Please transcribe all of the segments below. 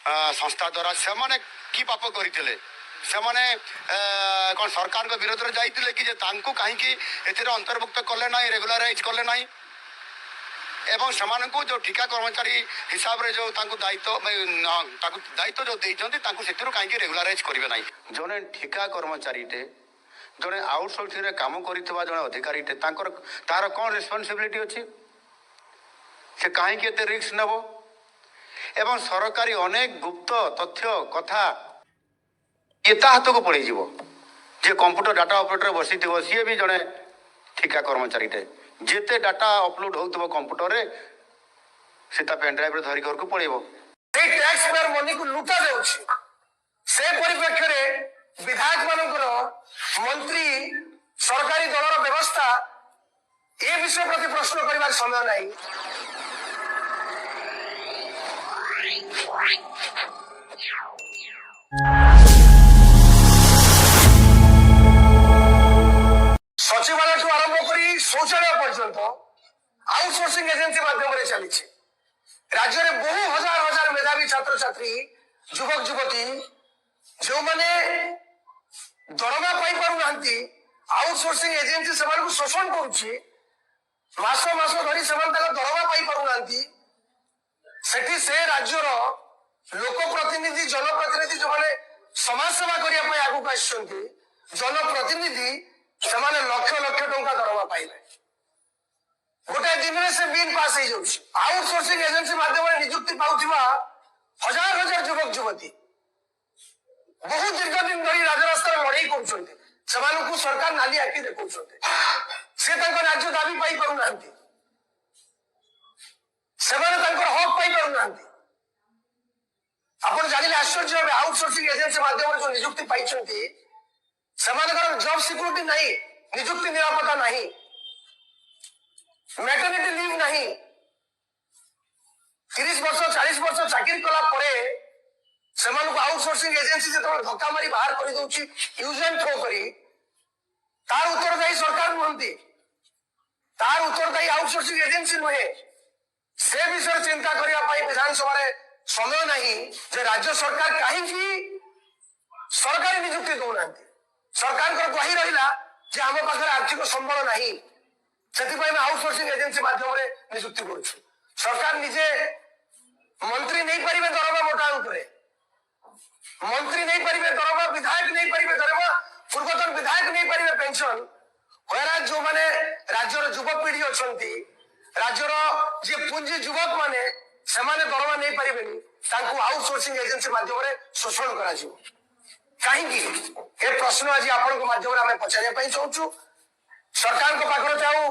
ସଂସ୍ଥା ଦ୍ୱାରା ସେମାନେ କି ପାପ କରିଥିଲେ, ସେମାନେ କ'ଣ ସରକାରଙ୍କ ବିରୋଧରେ ଯାଇଥିଲେ କି ଯେ ତାଙ୍କୁ କାହିଁକି ଏଥିରେ ଅନ୍ତର୍ଭୁକ୍ତ କଲେ ନାହିଁ, ରେଗୁଲାରାଇଜ୍ କଲେ ନାହିଁ, ଏବଂ ସେମାନଙ୍କୁ ଯେଉଁ ଠିକା କର୍ମଚାରୀ ହିସାବରେ ଯେଉଁ ତାଙ୍କୁ ଦାୟିତ୍ୱ ଯେଉଁ ଦେଇଛନ୍ତି ତାଙ୍କୁ ସେଥିରୁ କାହିଁକି ରେଗୁଲାରାଇଜ୍ କରିବେ ନାହିଁ। ଜଣେ ଠିକା କର୍ମଚାରୀଟେ, ଜଣେ ଆଉଟସୋର୍ସିଂରେ କାମ କରିଥିବା ଜଣେ ଅଧିକାରୀଟେ, ତାର କ'ଣ ରେସ୍ପନ୍ସିବିଲିଟି ଅଛି, ସେ କାହିଁକି ଏତେ ରିସ୍କ ନେବ? ଏବଂ ସରକାରୀ ଅନେକ ଗୁପ୍ତ ତଥ୍ୟ କଥା ଇଏ ତା ହାତକୁ ପଳେଇଯିବ। ଯେ କମ୍ପ୍ୟୁଟର ଡାଟା ଅପରେଟର ବସିଥିବ ସିଏ ବି ଜଣେ ଠିକା କର୍ମଚାରୀଟେ। ଯେତେ ଡାଟା ଅପଲୋଡ ହେଉଥିବ କମ୍ପ୍ୟୁଟରରେ ସେ ତା ପେନ୍ଡ୍ରାଇଭରେ ଧରି ଘରକୁ ପଳେଇବ। ସେଇ ଟ୍ୟାକ୍ସ ପେୟର ମନିକୁ ଲୁଟା ଯାଉଛି। ସେ ପରିପ୍ରେକ୍ଷୀରେ ବିଧାୟକ ମାନଙ୍କର, ମନ୍ତ୍ରୀ, ସରକାରୀ ଦଳର ବ୍ୟବସ୍ଥା ଏ ବିଷୟ ପ୍ରତି ପ୍ରଶ୍ନ କରିବାର ସମୟ ନାହିଁ। ସଚିବାଳୟଠୁ ଆରମ୍ଭ କରି ଶୌଚାଳୟ ପର୍ଯ୍ୟନ୍ତ ଆଉଟସୋର୍ସିଂ ଏଜେନ୍ସି ମାଧ୍ୟମରେ ଚାଲିଛି। ରାଜ୍ୟରେ ବହୁ ହଜାର ହଜାର ମେଧାବୀ ଛାତ୍ରଛାତ୍ରୀ, ଯୁବକ ଯୁବତୀ ଯେଉଁମାନେ ଦରମା ପାଇପାରୁନାହାନ୍ତି, ଆଉଟସୋର୍ସିଂ ଏଜେନ୍ସି ସେମାନଙ୍କୁ ଶୋଷଣ କରୁଛି। ମାସ ମାସ ଧରି ସେମାନେ ତାଙ୍କ ଦରମା ପାଇପାରୁନାହାନ୍ତି। ସେଠି ସେ ରାଜ୍ୟର ଲୋକପ୍ରତିନିଧି, ଜନପ୍ରତିନିଧି ଯେଉଁମାନେ ସମାଜ ସେବା କରିବା ପାଇଁ ଆଗକୁ ଆସିଛନ୍ତି, ଜନପ୍ରତିନିଧି, ସେମାନେ ଲକ୍ଷ ଲକ୍ଷ ଟଙ୍କା ଦରମା ପାଇଲେ। ଗୋଟାଏ ଦିନରେ ସେ ବିଲ୍ ପାସ୍ ହେଇଯାଉଛି। ଆଉଟସୋର୍ସିଂ ଏଜେନ୍ସି ମାଧ୍ୟମରେ ନିଯୁକ୍ତି ପାଉଥିବା ହଜାର ହଜାର ଯୁବକ ଯୁବତୀ ବହୁ ଦୀର୍ଘ ଦିନ ଧରି ରାଜରାସ୍ତାରେ ଲଢେଇ କରୁଛନ୍ତି। ସେମାନଙ୍କୁ ସରକାର ନାଲି ଆଖି ଦେଖାଉଛନ୍ତି। ସେ ତାଙ୍କ ରାଜ୍ୟ ଦାବି ପାଇପାରୁନାହାନ୍ତି, ସେମାନେ ତାଙ୍କର ହକ୍ ପାଇପାରୁନାହାନ୍ତି। ଆପଣ ଜାଣିଲେ ଆଶ୍ଚର୍ଯ୍ୟ ହେବେ, ଆଉଟସୋର୍ସିଂ ଏଜେନ୍ସି ମାଧ୍ୟମରେ ଯେଉଁ ନିଯୁକ୍ତି ପାଇଛନ୍ତି ସେମାନଙ୍କର ଜବ୍ ସିକ୍ୟୁରିଟି ନାହିଁ, ନିଯୁକ୍ତି ନିରାପତ୍ତା ନାହିଁ, ମ୍ୟାଟର୍ନିଟି ଲିଭ୍ ନାହିଁ। 30 ବର୍ଷ 40 ବର୍ଷ ଚାକିରି କଲା ପରେ ସେମାନଙ୍କୁ ଆଉଟସୋର୍ସିଂ ଏଜେନ୍ସି ଯେତେବେଳେ ଧକ୍କା ମାରି ବାହାର କରିଦେଉଛି, ୟୁଜ୍ ଆଣ୍ଡ ଥ୍ରୋ କରି, ତାର ଉତ୍ତରଦାୟୀ ସରକାର ନୁହନ୍ତି, ତାର ଉତ୍ତରଦାୟୀ ଆଉଟସୋର୍ସିଂ ଏଜେନ୍ସି ନୁହେଁ। ସେ ବିଷୟରେ ଚିନ୍ତା କରିବା ପାଇଁ ବିଧାନସଭାରେ ସମୟ ନାହିଁ ଯେ ରାଜ୍ୟ ସରକାର କାହିଁକି ସରକାରୀ ନିଯୁକ୍ତି ଦଉନାହାନ୍ତି। ସରକାରଙ୍କର ଗ୍ୱାହି ରହିଲା ଯେ ଆମ ପାଖରେ ଆର୍ଥିକ ସମ୍ବଳ ନାହିଁ, ସେଥିପାଇଁ ଆମେ ଆଉଟସୋର୍ସିଂ ଏଜେନ୍ସି ମାଧ୍ୟମରେ ନିଯୁକ୍ତି କରୁଛୁ। ସରକାର ନିଜେ ମନ୍ତ୍ରୀ ନେଇପାରିବେ ଦରମା ମୋଟା ଅଙ୍କରେ, ମନ୍ତ୍ରୀ ନେଇପାରିବେ ଦରମା, ବିଧାୟକ ନେଇପାରିବେ ଦରମା, ପୂର୍ବତନ ବିଧାୟକ ନେଇପାରିବେ ପେନସନ। ହଇରାଜ ଯେଉଁମାନେ ରାଜ୍ୟର ଯୁବପିଢି ଅଛନ୍ତି, ରାଜ୍ୟର ଯିଏ ପୁଞ୍ଜି ଯୁବକ ମାନେ, ସେମାନେ ଦରମା ନେଇପାରିବେନି, ତାଙ୍କୁ ଆଉଟସୋର୍ସିଂ ଏଜେନ୍ସି ମାଧ୍ୟମରେ ଶୋଷଣ କରାଯିବ। କାହିଁକି? ଏ ପ୍ରଶ୍ନ ଆଜି ଆପଣଙ୍କ ମାଧ୍ୟମରେ ଆମେ ପଚାରିବା ପାଇଁ ଚାହୁଁଛୁ। ସରକାରଙ୍କ ପାଖରେ ତ ଆଉ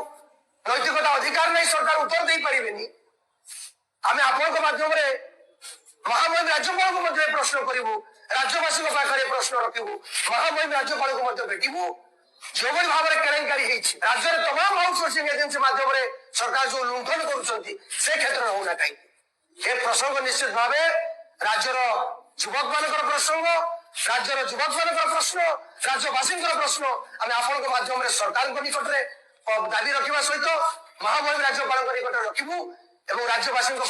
ନୈତିକତା ଅଧିକାର ନାହିଁ, ସରକାର ଉତ୍ତର ଦେଇପାରିବେନି। ଆମେ ଆପଣଙ୍କ ମାଧ୍ୟମରେ ମହାମହିମ ରାଜ୍ୟପାଳଙ୍କୁ ମଧ୍ୟ ଏ ପ୍ରଶ୍ନ କରିବୁ, ରାଜ୍ୟବାସୀଙ୍କ ପାଖରେ ପ୍ରଶ୍ନ ରଖିବୁ, ମହାମହିମ ରାଜ୍ୟପାଳଙ୍କୁ ମଧ୍ୟ ଭେଟିବୁ। ଯେଉଁଭଳି ଭାବରେ କେଲେଙ୍କାରୀ ହେଇଛି ରାଜ୍ୟରେ ତମାମ ଆଉଟସୋର୍ସିଂ ଏଜେନ୍ସି ମାଧ୍ୟମରେ ସରକାର ଯୋଉ ଲୁଣ୍ଠନ କରୁଛନ୍ତି, ସେ କ୍ଷେତ୍ରରେ ହଉନା କାହିଁକି? ଏ ପ୍ରସଙ୍ଗ ନିଶ୍ଚିତ ଭାବେ ରାଜ୍ୟର ଯୁବକ ମାନଙ୍କର ପ୍ରସଙ୍ଗ, ରାଜ୍ୟର ଯୁବକ ମାନଙ୍କର ପ୍ରଶ୍ନ, ରାଜ୍ୟବାସୀଙ୍କର ପ୍ରଶ୍ନ। ଆମେ ଆପଣଙ୍କ ମାଧ୍ୟମରେ ସରକାରଙ୍କ ନିକଟରେ ଦାବି ରଖିବା ସହିତ ମହାମହିମ ରାଜ୍ୟପାଳଙ୍କ ନିକଟରେ ରଖିବୁ ଏବଂ ରାଜ୍ୟବାସୀଙ୍କ